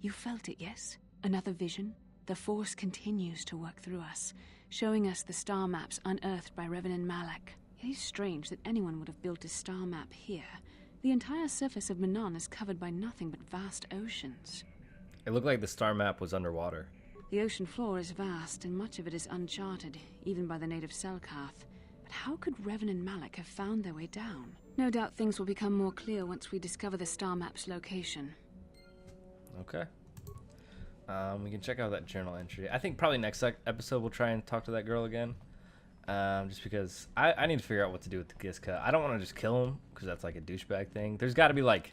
You felt it, yes? Another vision? The Force continues to work through us, showing us the star maps unearthed by Reverend Malak. It is strange that anyone would have built a star map here. The entire surface of Manaan is covered by nothing but vast oceans. It looked like the star map was underwater. The ocean floor is vast, and much of it is uncharted, even by the native Selkath. But how could Revan and Malak have found their way down? No doubt things will become more clear once we discover the star map's location. Okay. We can check out that journal entry. I think probably next episode we'll try and talk to that girl again. Just because I need to figure out what to do with the Gizka. I don't want to just kill him, because that's like a douchebag thing. There's got to be like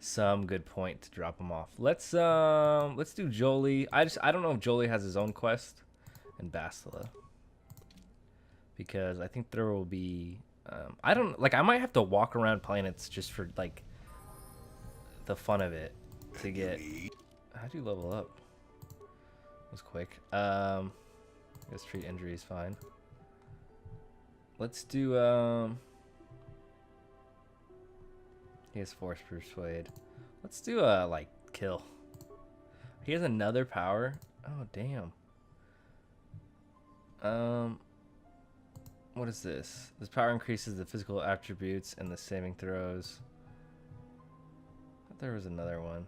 some good point to drop him off. Let's do Jolie. I don't know if Jolie has his own quest, and Bastila, because I think there will be I might have to walk around planets just for like the fun of it to get. How do you level up? That was quick. I guess treat injury is fine. Let's do he has force persuade. Let's do like kill. He has another power. Oh damn. What is this? This power increases the physical attributes and the saving throws. I thought there was another one.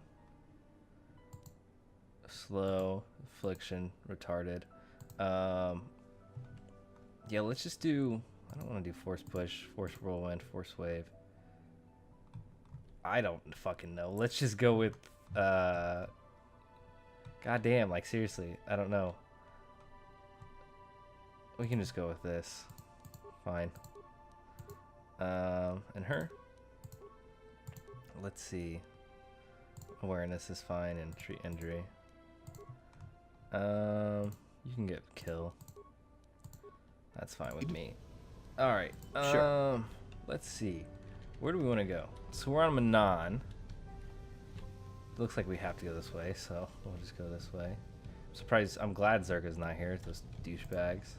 Slow, affliction, retarded. Yeah, let's just do. I don't want to do force push, force whirlwind, force wave. I don't fucking know. Let's just go with goddamn, like seriously, I don't know. We can just go with this. Fine. And her. Let's see. Awareness is fine and treat injury. You can get kill. That's fine with me. All right. Sure. Let's see. Where do we want to go? So we're on Manaan. Looks like we have to go this way, so we'll just go this way. I'm surprised. I'm glad Zerka's not here. Those douchebags.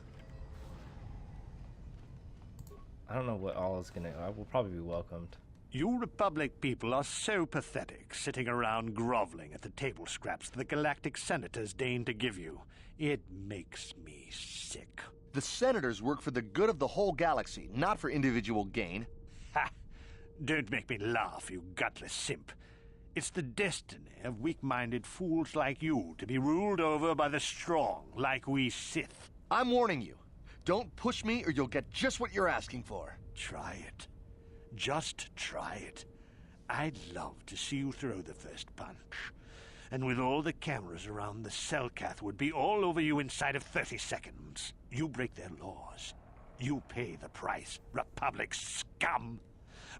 I don't know what all is gonna. I will probably be welcomed. You Republic people are so pathetic, sitting around groveling at the table scraps the galactic senators deign to give you. It makes me sick. The senators work for the good of the whole galaxy, not for individual gain. Ha! Don't make me laugh, you gutless simp. It's the destiny of weak-minded fools like you to be ruled over by the strong, like we Sith. I'm warning you. Don't push me or you'll get just what you're asking for. Try it. Just try it. I'd love to see you throw the first punch. And with all the cameras around, the Selkath would be all over you inside of 30 seconds. You break their laws. You pay the price, Republic scum.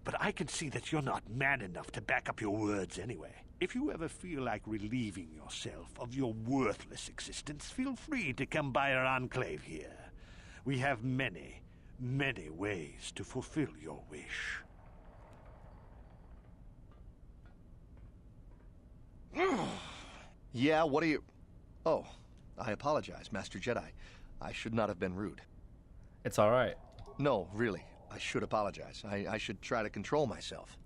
But I can see that you're not man enough to back up your words anyway. If you ever feel like relieving yourself of your worthless existence, feel free to come by our enclave here. We have many, many ways to fulfill your wish. Yeah, what are you... Oh, I apologize, Master Jedi. I should not have been rude. It's all right. No, really. I should apologize. I should try to control myself,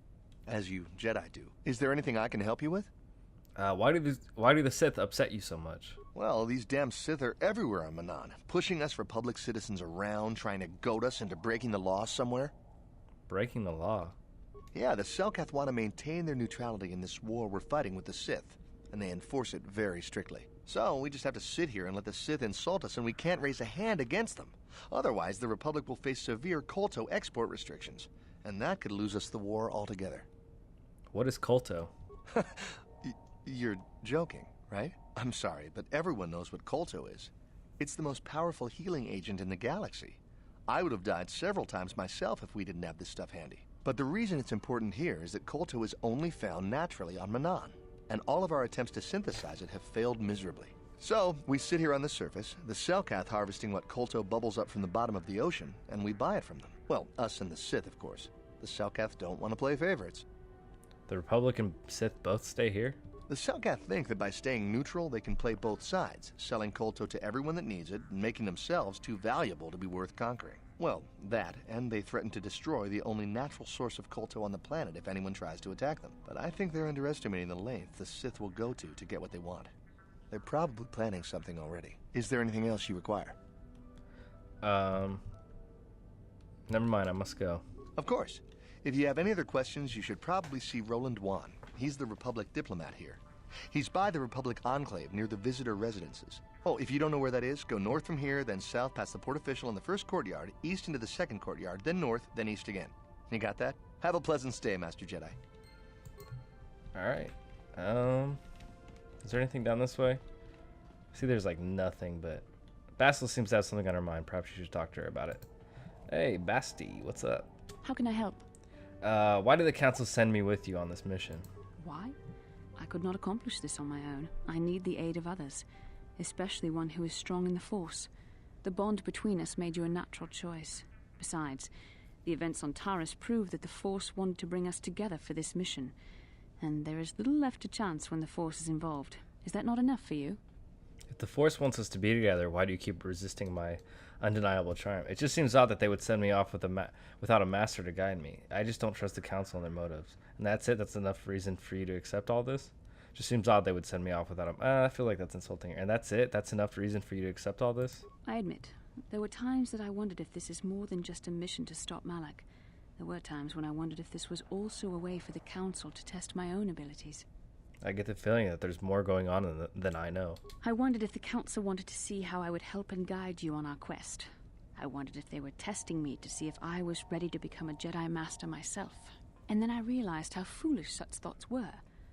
as you Jedi do. Is there anything I can help you with? Why do the Sith upset you so much? Well, these damn Sith are everywhere on Manaan, pushing us Republic citizens around, trying to goad us into breaking the law somewhere. Breaking the law? Yeah, the Selkath want to maintain their neutrality in this war we're fighting with the Sith, and they enforce it very strictly. So we just have to sit here and let the Sith insult us, and we can't raise a hand against them. Otherwise, the Republic will face severe Kolto export restrictions, and that could lose us the war altogether. What is Kolto? You're joking, right? I'm sorry, but everyone knows what Kolto is. It's the most powerful healing agent in the galaxy. I would have died several times myself if we didn't have this stuff handy. But the reason it's important here is that Kolto is only found naturally on Manaan, and all of our attempts to synthesize it have failed miserably. So, we sit here on the surface, the Selkath harvesting what Kolto bubbles up from the bottom of the ocean, and we buy it from them. Well, us and the Sith, of course. The Selkath don't want to play favorites. The Republic and Sith both stay here? The Selkath think that by staying neutral, they can play both sides, selling Kolto to everyone that needs it, and making themselves too valuable to be worth conquering. Well, that, and they threaten to destroy the only natural source of Kolto on the planet if anyone tries to attack them. But I think they're underestimating the length the Sith will go to get what they want. They're probably planning something already. Is there anything else you require? Never mind, I must go. Of course. If you have any other questions, you should probably see Roland Wan. He's the Republic diplomat here. He's by the Republic Enclave near the visitor residences. Oh, if you don't know where that is, go north from here, then south past the port official in the first courtyard, east into the second courtyard, then north, then east again. You got that? Have a pleasant stay, Master Jedi. Alright. Is there anything down this way? See, there's like nothing, but Bastila seems to have something on her mind. Perhaps you should talk to her about it. Hey, Basti, what's up? How can I help? Why did the council send me with you on this mission? Why? I could not accomplish this on my own. I need the aid of others, especially one who is strong in the Force. The bond between us made you a natural choice. Besides, the events on Taris prove that the Force wanted to bring us together for this mission, and there is little left to chance when the Force is involved. Is that not enough for you? If the Force wants us to be together, why do you keep resisting my undeniable charm? It just seems odd that they would send me off with without a master to guide me. I just don't trust the council and their motives. And that's it? That's enough reason for you to accept all this? Just seems odd they would send me off without a... I feel like that's insulting. And that's it? That's enough reason for you to accept all this? I admit, there were times that I wondered if this is more than just a mission to stop Malak. There were times when I wondered if this was also a way for the council to test my own abilities. I get the feeling that there's more going on than I know. I wondered if the council wanted to see how I would help and guide you on our quest. I wondered if they were testing me to see if I was ready to become a Jedi Master myself. And then I realized how foolish such thoughts were.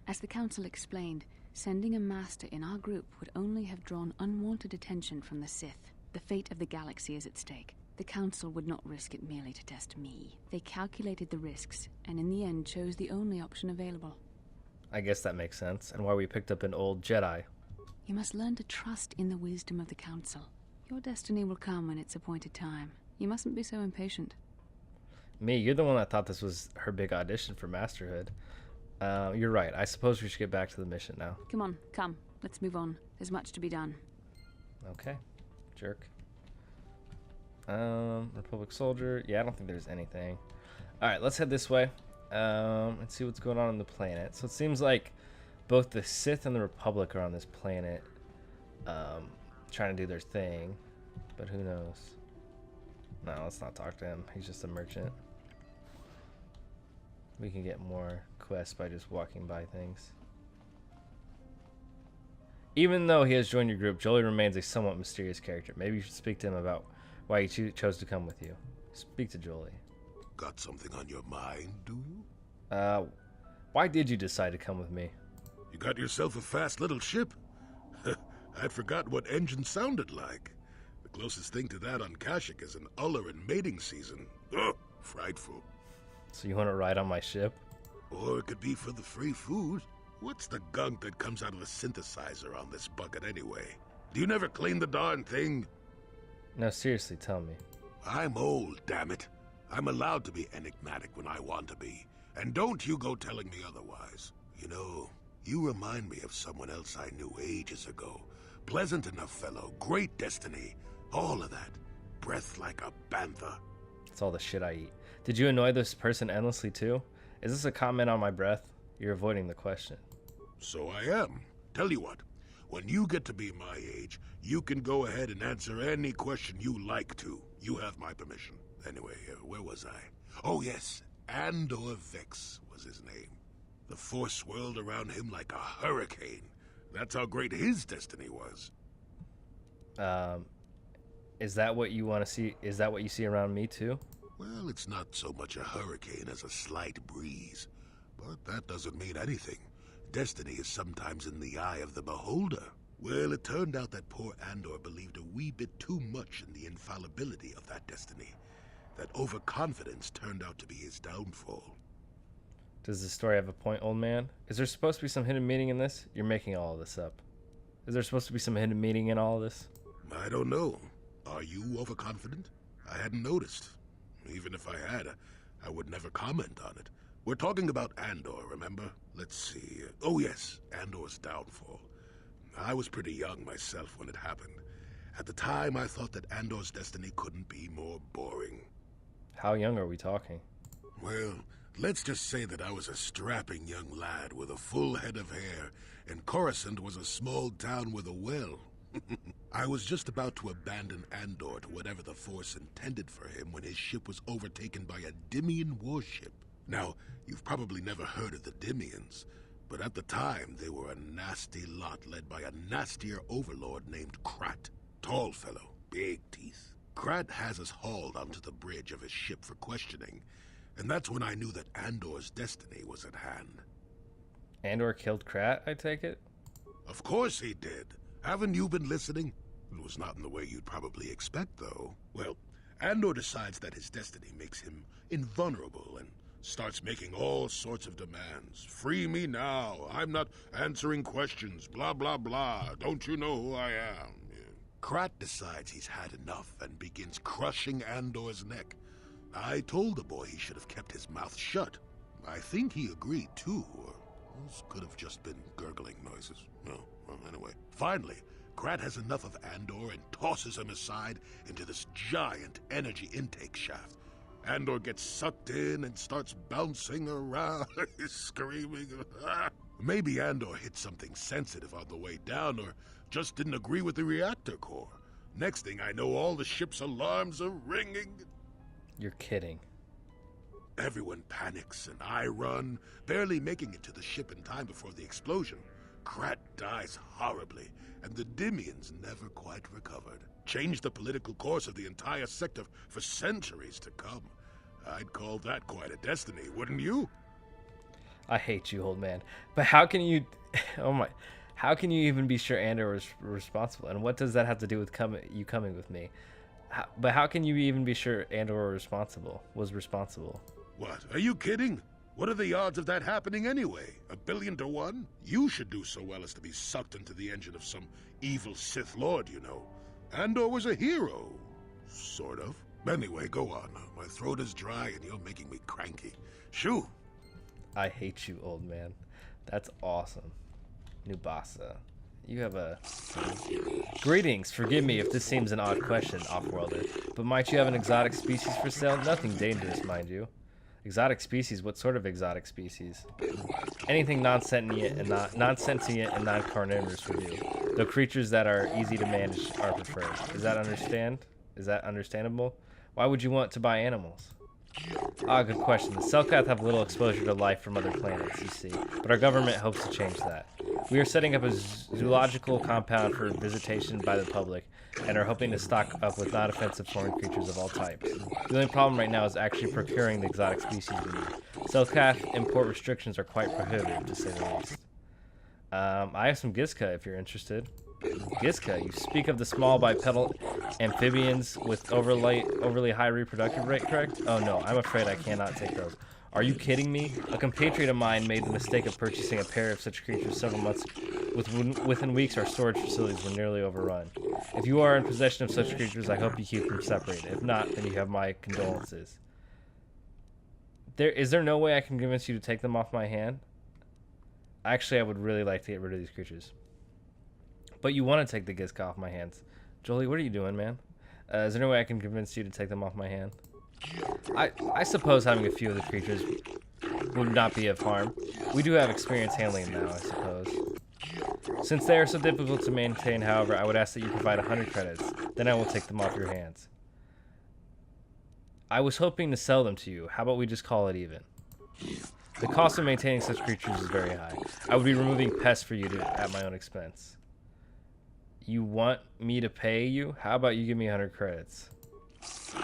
As the council explained, sending a master in our group would only have drawn unwanted attention from the Sith. The fate of the galaxy is at stake. The council would not risk it merely to test me. They calculated the risks, and in the end chose the only option available. I guess that makes sense, and why we picked up an old Jedi. You must learn to trust in the wisdom of the council. Your destiny will come when it's appointed time. You mustn't be so impatient. Me, you're the one that thought this was her big audition for masterhood. You're right. I suppose we should get back to the mission now. Come on, come. Let's move on. There's much to be done. Okay. Jerk. Republic soldier. Yeah, I don't think there's anything. Alright, let's head this way. And see what's going on the planet. So it seems like both the Sith and the Republic are on this planet, trying to do their thing. But who knows? No, let's not talk to him. He's just a merchant. We can get more quests by just walking by things. Even though he has joined your group, Jolie remains a somewhat mysterious character. Maybe you should speak to him about why he chose to come with you. Speak to Jolie. Got something on your mind, do you? Why did you decide to come with me? You got yourself a fast little ship. I'd forgotten what engine sounded like. The closest thing to that on Kashyyyk is an uller in mating season. Ugh, frightful. So you want to ride on my ship? Or it could be for the free food. What's the gunk that comes out of the synthesizer on this bucket anyway? Do you never clean the darn thing? No, seriously, tell me. I'm old, damn it. I'm allowed to be enigmatic when I want to be. And don't you go telling me otherwise. You know, you remind me of someone else I knew ages ago. Pleasant enough fellow, great destiny, all of that. Breath like a bantha. It's all the shit I eat. Did you annoy this person endlessly too? Is this a comment on my breath? You're avoiding the question. So I am. Tell you what, when you get to be my age, you can go ahead and answer any question you like to. You have my permission. Anyway, where was I? Oh yes, Andor Vex was his name. The Force swirled around him like a hurricane. That's how great his destiny was. Is that what you want to see? Is that what you see around me too? Well, it's not so much a hurricane as a slight breeze. But that doesn't mean anything. Destiny is sometimes in the eye of the beholder. Well, it turned out that poor Andor believed a wee bit too much in the infallibility of that destiny. That overconfidence turned out to be his downfall. Does the story have a point, old man? Is there supposed to be some hidden meaning in this? You're making all of this up. Is there supposed to be some hidden meaning in all of this? I don't know. Are you overconfident? I hadn't noticed. Even if I had, I would never comment on it. We're talking about Andor, remember? Let's see. Oh yes, Andor's downfall. I was pretty young myself when it happened. At the time, I thought that Andor's destiny couldn't be more boring. How young are we talking? Well, let's just say that I was a strapping young lad with a full head of hair, and Coruscant was a small town with a well. I was just about to abandon Andor to whatever the Force intended for him when his ship was overtaken by a Dimian warship. Now, you've probably never heard of the Dimians, but at the time they were a nasty lot led by a nastier overlord named Krat. Tall fellow, big teeth. Krat has us hauled onto the bridge of his ship for questioning, and that's when I knew that Andor's destiny was at hand. Andor killed Krat, I take it? Of course he did. Haven't you been listening? It was not in the way you'd probably expect, though. Well, Andor decides that his destiny makes him invulnerable and starts making all sorts of demands. Free me now. I'm not answering questions. Blah, blah, blah. Don't you know who I am? Krat decides he's had enough and begins crushing Andor's neck. I told the boy he should have kept his mouth shut. I think he agreed, too, or this could have just been gurgling noises. No, well, anyway. Finally, Krat has enough of Andor and tosses him aside into this giant energy intake shaft. Andor gets sucked in and starts bouncing around, screaming. Maybe Andor hit something sensitive on the way down, or just didn't agree with the reactor core. Next thing I know, all the ship's alarms are ringing. You're kidding. Everyone panics, and I run, barely making it to the ship in time before the explosion. Krat dies horribly, and the Dimians never quite recovered. Changed the political course of the entire sector for centuries to come. I'd call that quite a destiny, wouldn't you? I hate you, old man. But how can you... Oh my... How can you even be sure Andor was responsible? And what does that have to do with you coming with me? But how can you even be sure Andor was responsible? What? Are you kidding? What are the odds of that happening anyway? 1,000,000,000 to 1? You should do so well as to be sucked into the engine of some evil Sith Lord, you know. Andor was a hero. Sort of. Anyway, go on. My throat is dry and you're making me cranky. Shoo! I hate you, old man. That's awesome. Nubasa. You have a... Greetings. Forgive me if this seems an odd question, Offworlder, but might you have an exotic species for sale? Nothing dangerous, mind you. Exotic species? What sort of exotic species? Anything non-sentient and non-carnivorous would do. Though creatures that are easy to manage are preferred. Is that understandable? Why would you want to buy animals? Ah, good question. The Selkath have little exposure to life from other planets, you see, but our government hopes to change that. We are setting up a zoological compound for visitation by the public, and are hoping to stock up with non-offensive foreign creatures of all types. The only problem right now is actually procuring the exotic species we need. Selkath import restrictions are quite prohibitive, to say the least. I have some Gizka if you're interested. Gizka, you speak of the small bipedal amphibians with overly high reproductive rate, correct? Oh no, I'm afraid I cannot take those. Are you kidding me? A compatriot of mine made the mistake of purchasing a pair of such creatures several months. Within weeks, our storage facilities were nearly overrun. If you are in possession of such creatures, I hope you keep them separated. If not, then you have my condolences. Is there no way I can convince you to take them off my hand? Actually, I would really like to get rid of these creatures. But you want to take the Gizka off my hands. Jolie, what are you doing, man? Is there no way I can convince you to take them off my hand? I suppose having a few of the creatures would not be of harm. We do have experience handling them now, I suppose. Since they are so difficult to maintain, however, I would ask that you provide 100 credits. Then I will take them off your hands. I was hoping to sell them to you. How about we just call it even? The cost of maintaining such creatures is very high. I would be removing pests for you at my own expense. You want me to pay you? How about you give me 100 credits?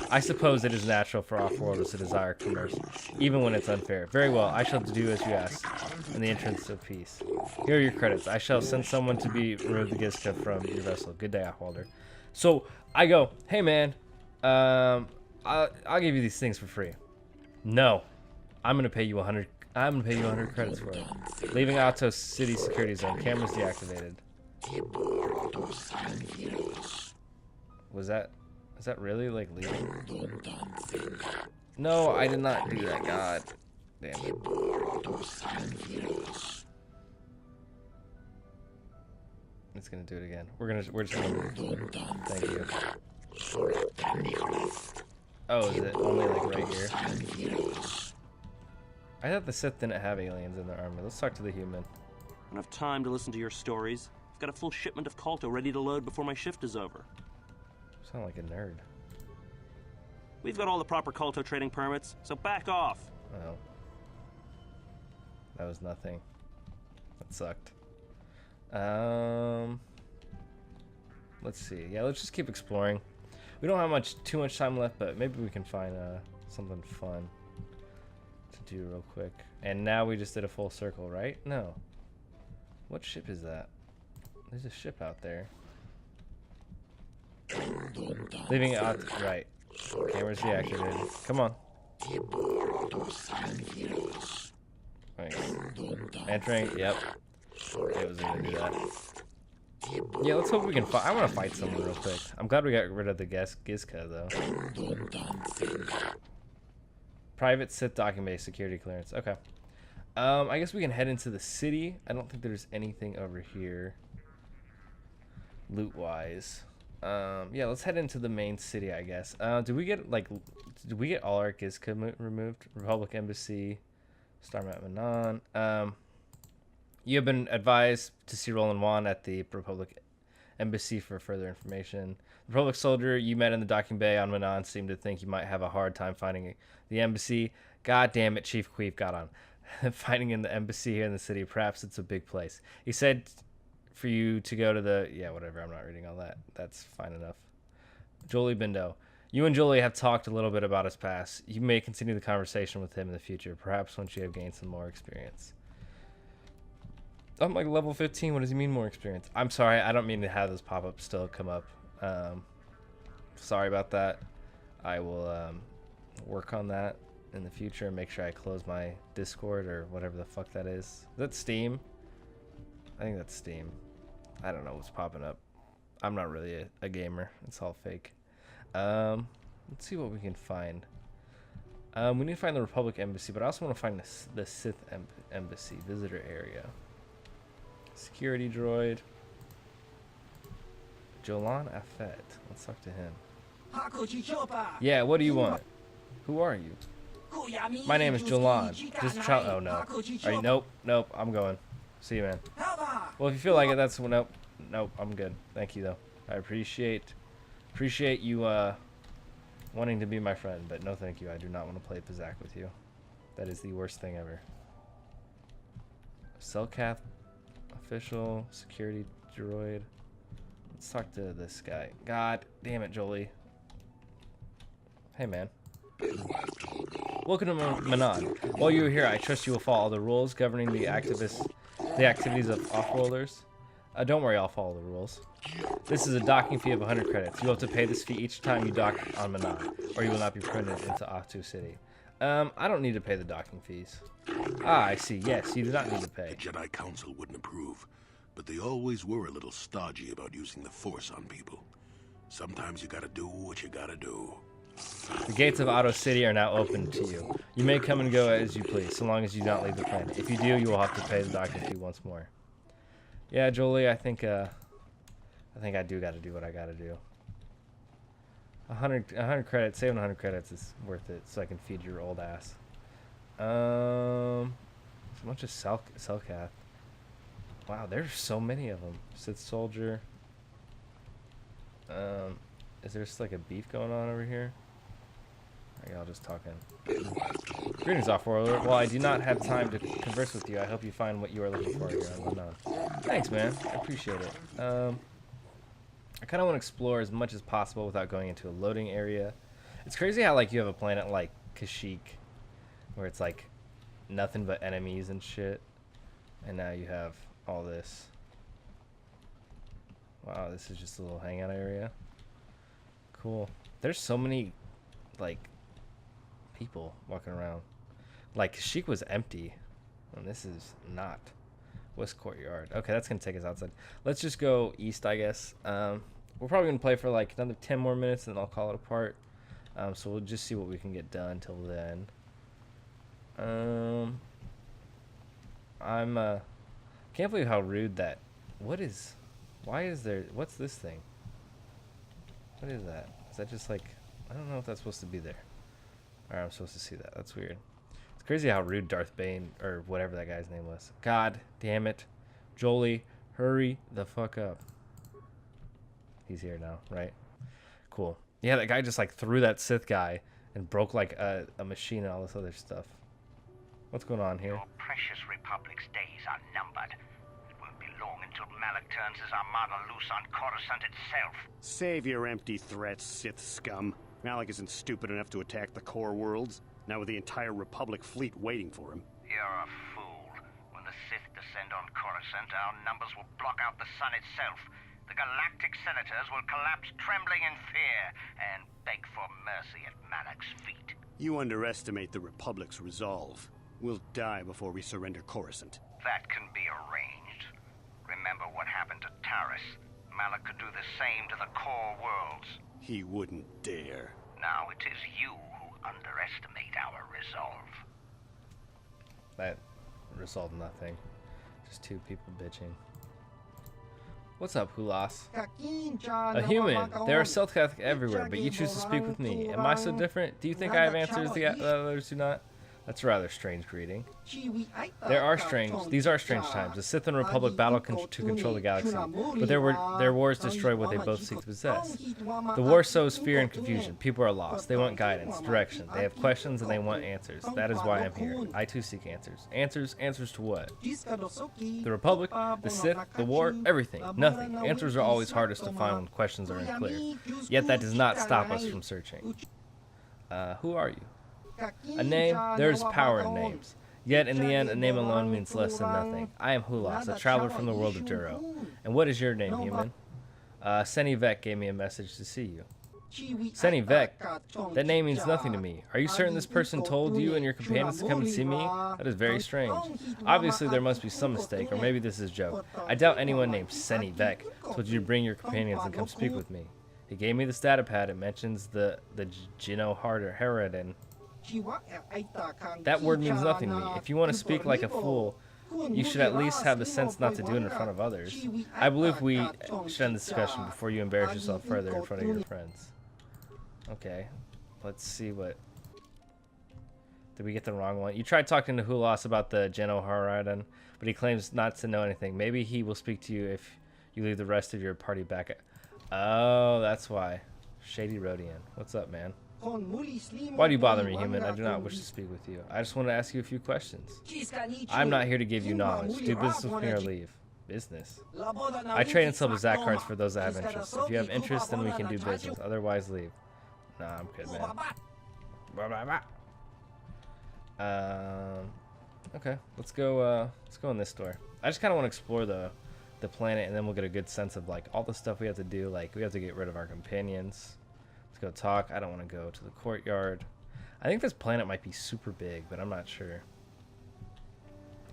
I suppose it is natural for off-worlders to desire commerce, even when it's unfair. Very well, I shall do as you ask, in the interest of peace. Here are your credits. I shall send someone to remove the Gizka from your vessel. Good day, off-worlder. So, I go, hey man, I'll give you these things for free. No, I'm gonna pay you 100. I'm gonna pay you 100 credits for it. Leaving Atos City Security Zone. Cameras deactivated. Was that really like leaving? No, I did not do that. God damn it. It's gonna do it again. We're just gonna. Thank you. Oh, is it only like right here? I thought the Sith didn't have aliens in their army. Let's talk to the human. Enough time to listen to your stories. I've got a full shipment of Colto ready to load before my shift is over. You sound like a nerd. We've got all the proper Colto trading permits, so back off. Oh. That was nothing. That sucked. Let's see. Yeah, let's just keep exploring. We don't have too much time left, but maybe we can find something fun to do real quick. And now we just did a full circle, right? No. What ship is that? There's a ship out there. Leaving it out. Right. Cameras deactivated. Come on. Thanks. Entering. Yep. It was gonna do that. Yeah, let's hope we can fight. I want to fight someone real quick. I'm glad we got rid of the Gizka, though. Private Sith docking base security clearance. Okay. I guess we can head into the city. I don't think there's anything over here loot-wise. Yeah, let's head into the main city, I guess. Did we get all our Gizka removed? Republic Embassy, Star Map Manaan. You have been advised to see Roland Wan at the Republic Embassy for further information. The Republic soldier you met in the docking bay on Manaan seemed to think you might have a hard time finding the embassy. God damn it, Chief Queef got on. Finding in the embassy here in the city, perhaps it's a big place. He said for you to go to the... Yeah, whatever, I'm not reading all that. That's fine enough. Jolie Bindo. You and Jolie have talked a little bit about his past. You may continue the conversation with him in the future, perhaps once you have gained some more experience. I'm like level 15. What does he mean more experience? I'm sorry. I don't mean to have those pop-ups still come up. Sorry about that. I will work on that in the future and make sure I close my Discord or whatever the fuck that is. Is that Steam? I think that's Steam. I don't know what's popping up. I'm not really a gamer. It's all fake. Let's see what we can find. We need to find the Republic Embassy, but I also want to find the Sith Embassy visitor area. Security droid. Jolan Afet. Let's talk to him. Yeah, what do you want? Who are you? My name is Jolan. Just try. Oh no. Are you? Nope. Nope. I'm going. See you, man. Well, if you feel like it, that's nope. Nope. I'm good. Thank you, though. I appreciate you wanting to be my friend, but no, thank you. I do not want to play Pizak with you. That is the worst thing ever. Selkath. Official security droid. Let's talk to this guy. God damn it, Jolie. Hey, man. Welcome to Manaan. While you are here, I trust you will follow all the rules governing the activities of off-rollers. Don't worry, I'll follow the rules. This is a docking fee of 100 credits. You will have to pay this fee each time you dock on Manaan, or you will not be permitted into Ahtu City. I don't need to pay the docking fees. Ah, I see. Yes, you do not need to pay. The Jedi Council wouldn't approve, but they always were a little stodgy about using the Force on people. Sometimes you gotta do what you gotta do. The gates of Ahtu City are now open to you. You may come and go as you please, so long as you do not leave the planet. If you do, you will have to pay the docking fee once more. Yeah, Jolie, I think I do gotta do what I gotta do. 100 credits, saving 100 credits is worth it, so I can feed your old ass. So much of Selkath. Wow, there's so many of them. Sith soldier. Is there just like a beef going on over here? Okay, I'll just talk in. Greetings, off-worlder. While I do not have time to converse with you, I hope you find what you are looking for here on Manaan. Thanks, man. I appreciate it. I kind of want to explore as much as possible without going into a loading area. It's crazy how like you have a planet like Kashyyyk, where it's like nothing but enemies and shit, and now you have all this. Wow, this is just a little hangout area. Cool. There's so many like people walking around. Like Kashyyyk was empty, and this is not. West Courtyard. Okay, that's gonna take us outside. Let's just go east, I guess. We're probably gonna play for like another 10 more minutes, and then I'll call it apart. So we'll just see what we can get done till then. Can't believe how rude that. What is Why is there... What's this thing? What is that? Is that just like... I don't know if that's supposed to be there. Alright, I'm supposed to see that. That's weird. It's crazy how rude Darth Bane, or whatever that guy's name was. God damn it. Jolie, hurry the fuck up. He's here now, right? Cool. Yeah, that guy just like threw that Sith guy and broke like a machine and all this other stuff. What's going on here? Your precious Republic's days are numbered. It won't be long until Malak turns his armada loose on Coruscant itself. Save your empty threats, Sith scum. Malak isn't stupid enough to attack the core worlds, now with the entire Republic fleet waiting for him. You're a fool. When the Sith descend on Coruscant, our numbers will block out the sun itself. The galactic senators will collapse trembling in fear and beg for mercy at Malak's feet. You underestimate the Republic's resolve. We'll die before we surrender Coruscant. That can be arranged. Remember what happened to Taris. Malak could do the same to the core worlds. He wouldn't dare. Now it is you who underestimate our resolve. That resolved nothing. Just two people bitching. What's up, Hulas? A human. There are Selkath everywhere, but you choose to speak with me. Am I so different? Do you think I have answers the others do not? That's a rather strange greeting. These are strange times. The Sith and Republic battle to control the galaxy, but their wars destroy what they both seek to possess. The war sows fear and confusion. People are lost. They want guidance, direction. They have questions and they want answers. That is why I'm here. I too seek answers. Answers to what? The Republic, the Sith, the war, everything, nothing. Answers are always hardest to find when questions are unclear. Yet that does not stop us from searching. Who are you? A name? There is power in names. Yet, in the end, a name alone means less than nothing. I am Hulas, a traveler from the world of Duro. And what is your name, human? Seni Vec gave me a message to see you. Seni Vec? That name means nothing to me. Are you certain this person told you and your companions to come and see me? That is very strange. Obviously, there must be some mistake, or maybe this is a joke. I doubt anyone named Seni Vec told you to bring your companions and come speak with me. He gave me this data pad. It mentions the Gino Harden. That word means nothing to me. If you want to speak like a fool, you should at least have the sense not to do it in front of others. I believe we should end the discussion before you embarrass yourself further in front of your friends. Okay, let's see what... Did we get the wrong one? You tried talking to Hulas about the Geno Harden, but he claims not to know anything. Maybe he will speak to you if you leave the rest of your party back. Oh, that's why. Shady Rodian. What's up, man? Why do you bother me, human? I do not wish to speak with you. I just want to ask you a few questions. I'm not here to give you knowledge. Do business with me or leave. Business? I trade and sell Bazak cards for those that have interest. If you have interest, then we can do business. Otherwise, leave. Nah, I'm good, man. Okay, let's go in this store. I just kind of want to explore the planet, and then we'll get a good sense of like all the stuff we have to do. Like we have to get rid of our companions. Go talk. I don't want to go to the courtyard. I think this planet might be super big, but I'm not sure.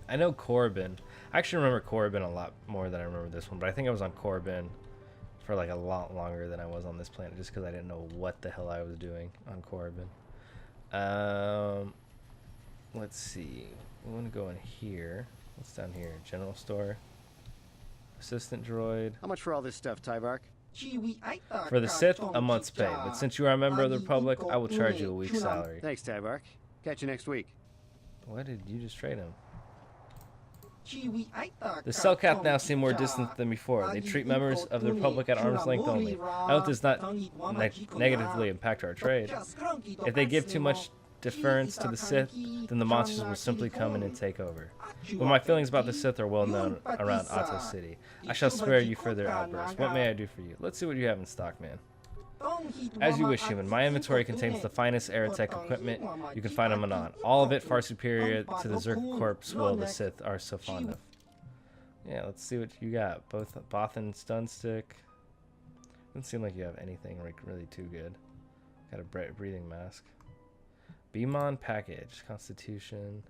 I know Korriban. I actually remember Korriban a lot more than I remember this one, but I think I was on Korriban for like a lot longer than I was on this planet just because I didn't know what the hell I was doing on Korriban. Let's see. We want to go in here. What's down here? General store. Assistant droid. How much for all this stuff, Tyvark? For the Sith, a month's pay, but since you are a member of the Republic, I will charge you a week's salary. Thanks, Tyvark. Catch you next week. What did you just trade him? The Selkath now seem more distant than before. They treat members of the Republic at arm's length only. I hope this does not negatively impact our trade. If they give too much deference to the Sith, then the monsters will simply come in and take over. But my feelings about the Sith are well known around Otto City. I shall spare you further outbursts. What may I do for you? Let's see what you have in stock, man. As you wish, human. My inventory contains the finest Aerotech equipment you can find on Manaan. All of it far superior to the Zerg will the Sith are so fond of. Yeah, let's see what you got. Both Bothan stun stick. Doesn't seem like you have anything like really too good. Got a breathing mask. Beamon package. Constitution.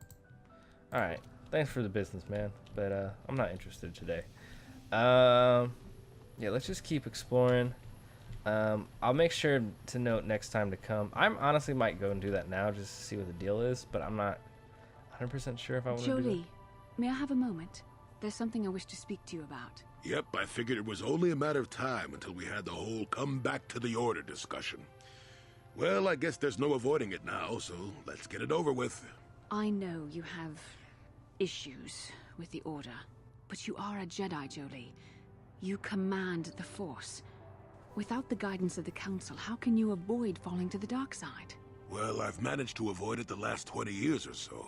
Alright. Thanks for the business, man. But I'm not interested today. Yeah, let's just keep exploring. I'll make sure to note next time to come. I honestly might go and do that now just to see what the deal is, but I'm not 100% sure if I want to do that. Jolie, may I have a moment? There's something I wish to speak to you about. Yep, I figured it was only a matter of time until we had the whole come back to the order discussion. Well, I guess there's no avoiding it now, so let's get it over with. I know you have issues with the Order, but you are a Jedi, Jolie. You command the Force. Without the guidance of the Council, how can you avoid falling to the dark side? Well, I've managed to avoid it the last 20 years or so.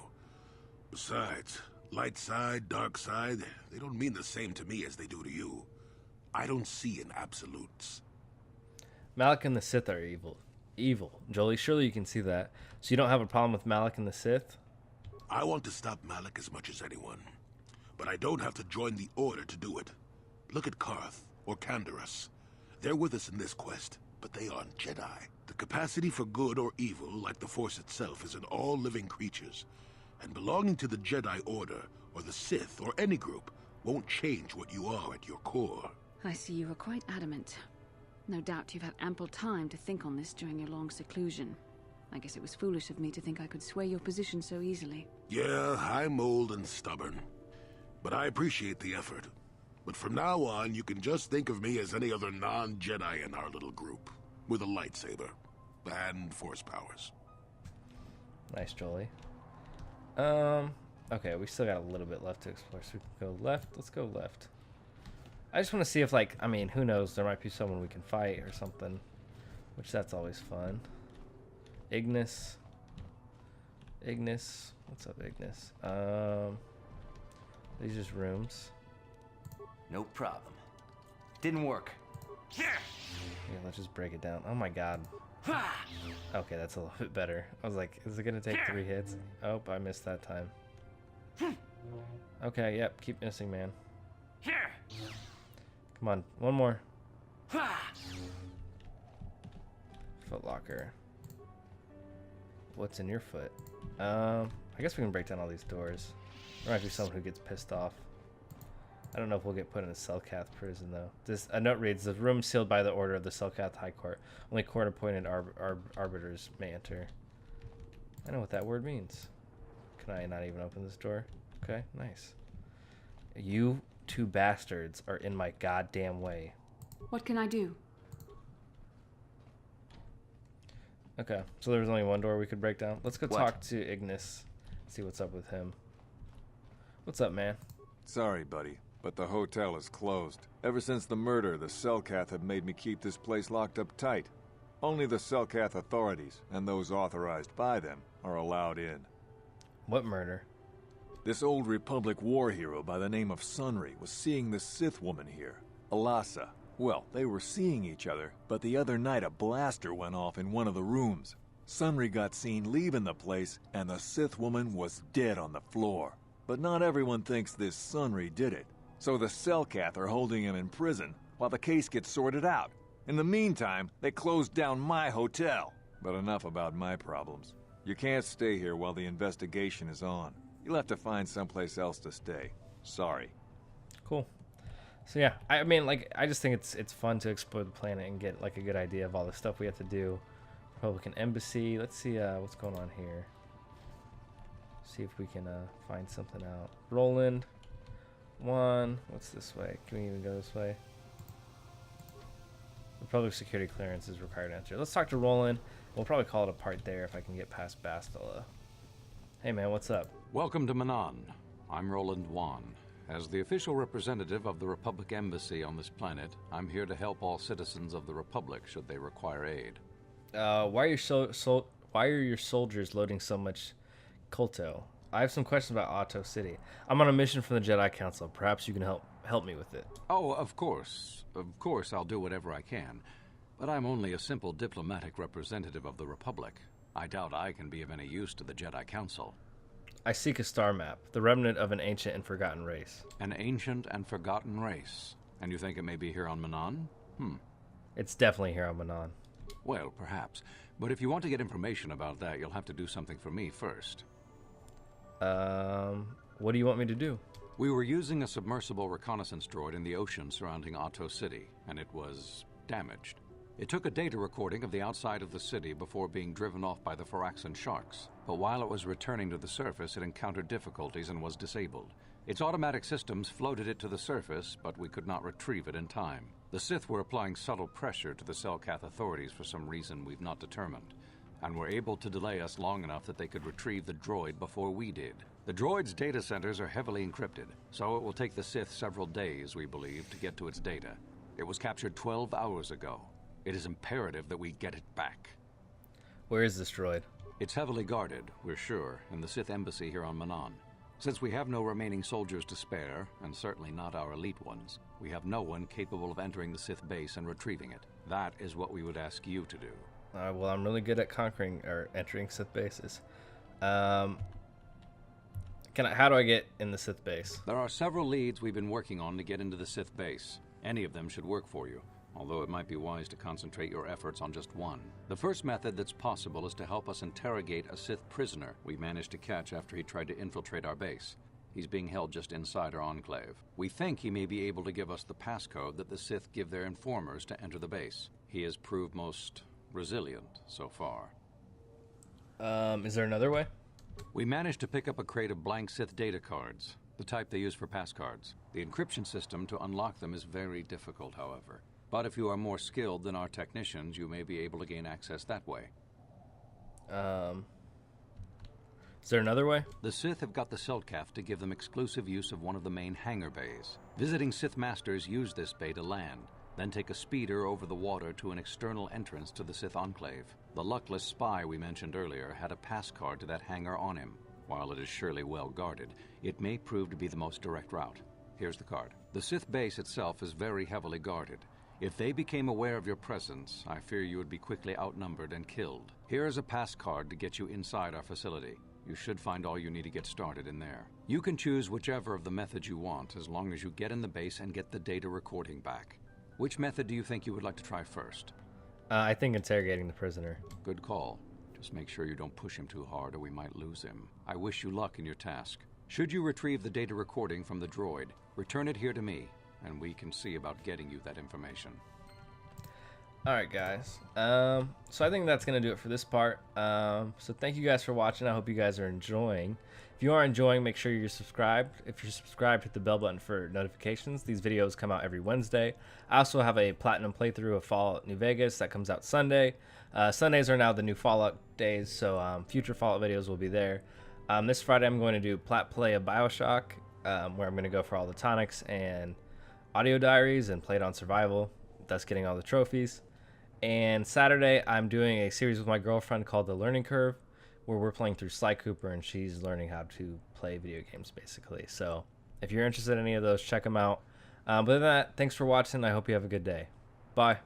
Besides, light side, dark side, they don't mean the same to me as they do to you. I don't see in absolutes. Malak and the Sith are evil. Evil. Jolie, surely you can see that. So you don't have a problem with Malak and the Sith? I want to stop Malak as much as anyone. But I don't have to join the Order to do it. Look at Karth or Canderous. They're with us in this quest, but they aren't Jedi. The capacity for good or evil, like the Force itself, is in all living creatures. And belonging to the Jedi Order, or the Sith, or any group, won't change what you are at your core. I see you are quite adamant. No doubt you've had ample time to think on this during your long seclusion. I guess it was foolish of me to think I could sway your position so easily. Yeah, I'm old and stubborn. But I appreciate the effort. But from now on, you can just think of me as any other non-Jedi in our little group. With a lightsaber. And Force powers. Nice, Jolie. Okay, we still got a little bit left to explore, so we can go left. Let's go left. I just want to see if, like, I mean, who knows? There might be someone we can fight or something. Which, that's always fun. Ignis. What's up, Ignis? These just rooms. No problem. Didn't work. Yeah, let's just break it down. Oh my god. Okay, that's a little bit better. I was like, is it gonna take 3 hits? Oh, I missed that time. Okay, yep, keep missing, man. Come on, one more. Foot locker. What's in your foot? I guess we can break down all these doors. There might be someone who gets pissed off. I don't know if we'll get put in a Selkath prison, though. A note reads, the room sealed by the order of the Selkath High Court. Only court-appointed arbiters may enter. I know what that word means. Can I not even open this door? Okay, nice. You two bastards are in my goddamn way. What can I do? Okay, so there's only one door we could break down. Let's go What? talk to Ignis. See what's up with him. What's up, man? Sorry, buddy, but the hotel is closed. Ever since the murder, the Selkath have made me keep this place locked up tight. Only the Selkath authorities, and those authorized by them, are allowed in. What murder? This old Republic war hero by the name of Sunry was seeing the Sith woman here, Alasa. Well, they were seeing each other, but the other night a blaster went off in one of the rooms. Sunry got seen leaving the place, and the Sith woman was dead on the floor. But not everyone thinks this Sunry did it. So the Selkath are holding him in prison while the case gets sorted out. In the meantime, they closed down my hotel. But enough about my problems. You can't stay here while the investigation is on. You'll have to find someplace else to stay. Sorry. Cool. So yeah, I mean, like, I just think it's fun to explore the planet and get like a good idea of all the stuff we have to do. Republican Embassy. Let's see what's going on here. See if we can find something out. Roland. 1. What's this way? Can we even go this way? Republic security clearance is required to enter. Let's talk to Roland. We'll probably call it a part there if I can get past Bastila. Hey man, what's up? Welcome to Manaan. I'm Roland Wan. As the official representative of the Republic Embassy on this planet, I'm here to help all citizens of the Republic should they require aid. Why are your soldiers loading so much Kolto? I have some questions about Otto City. I'm on a mission from the Jedi Council. Perhaps you can help me with it. Oh, of course. Of course, I'll do whatever I can. But I'm only a simple diplomatic representative of the Republic. I doubt I can be of any use to the Jedi Council. I seek a star map, the remnant of an ancient and forgotten race. An ancient and forgotten race. And you think it may be here on Manaan? It's definitely here on Manaan. Well, perhaps. But if you want to get information about that, you'll have to do something for me first. What do you want me to do? We were using a submersible reconnaissance droid in the ocean surrounding Otto City, and it was damaged. It took a data recording of the outside of the city before being driven off by the Phyraxan sharks, but while it was returning to the surface, it encountered difficulties and was disabled. Its automatic systems floated it to the surface, but we could not retrieve it in time. The Sith were applying subtle pressure to the Selkath authorities for some reason we've not determined, and were able to delay us long enough that they could retrieve the droid before we did. The droid's data centers are heavily encrypted, so it will take the Sith several days, we believe, to get to its data. It was captured 12 hours ago. It is imperative that we get it back. Where is this droid? It's heavily guarded, we're sure, in the Sith embassy here on Manaan. Since we have no remaining soldiers to spare, and certainly not our elite ones, we have no one capable of entering the Sith base and retrieving it. That is what we would ask you to do. Well, I'm really good at conquering or entering Sith bases. How do I get in the Sith base? There are several leads we've been working on to get into the Sith base. Any of them should work for you, although it might be wise to concentrate your efforts on just one. The first method that's possible is to help us interrogate a Sith prisoner we managed to catch after he tried to infiltrate our base. He's being held just inside our enclave. We think he may be able to give us the passcode that the Sith give their informers to enter the base. He has proved most resilient so far. Is there another way? We managed to pick up a crate of blank Sith data cards, the type they use for passcards. The encryption system to unlock them is very difficult, however. But if you are more skilled than our technicians, you may be able to gain access that way. Is there another way? The Sith have got the Selkath to give them exclusive use of one of the main hangar bays. Visiting Sith Masters use this bay to land, then take a speeder over the water to an external entrance to the Sith Enclave. The luckless spy we mentioned earlier had a pass card to that hangar on him. While it is surely well guarded, it may prove to be the most direct route. Here's the card. The Sith base itself is very heavily guarded. If they became aware of your presence, I fear you would be quickly outnumbered and killed. Here is a pass card to get you inside our facility. You should find all you need to get started in there. You can choose whichever of the methods you want, as long as you get in the base and get the data recording back. Which method do you think you would like to try first? I think interrogating the prisoner. Good call. Just make sure you don't push him too hard or we might lose him. I wish you luck in your task. Should you retrieve the data recording from the droid, return it here to me, and we can see about getting you that information. Alright guys, so I think that's going to do it for this part. So thank you guys for watching. I hope you guys are enjoying. If you are enjoying, make sure you're subscribed. If you're subscribed, hit the bell button for notifications. These videos come out every Wednesday. I also have a platinum playthrough of Fallout New Vegas that comes out Sunday. Sundays are now the new Fallout days, so future Fallout videos will be there. This Friday I'm going to do Plat Play of Bioshock, where I'm going to go for all the tonics and audio diaries and play it on survival, thus getting all the trophies. And Saturday I'm doing a series with my girlfriend called The Learning Curve, where we're playing through Sly Cooper and she's learning how to play video games basically. So if you're interested in any of those, check them out. But other than that, thanks for watching. I hope you have a good day. Bye.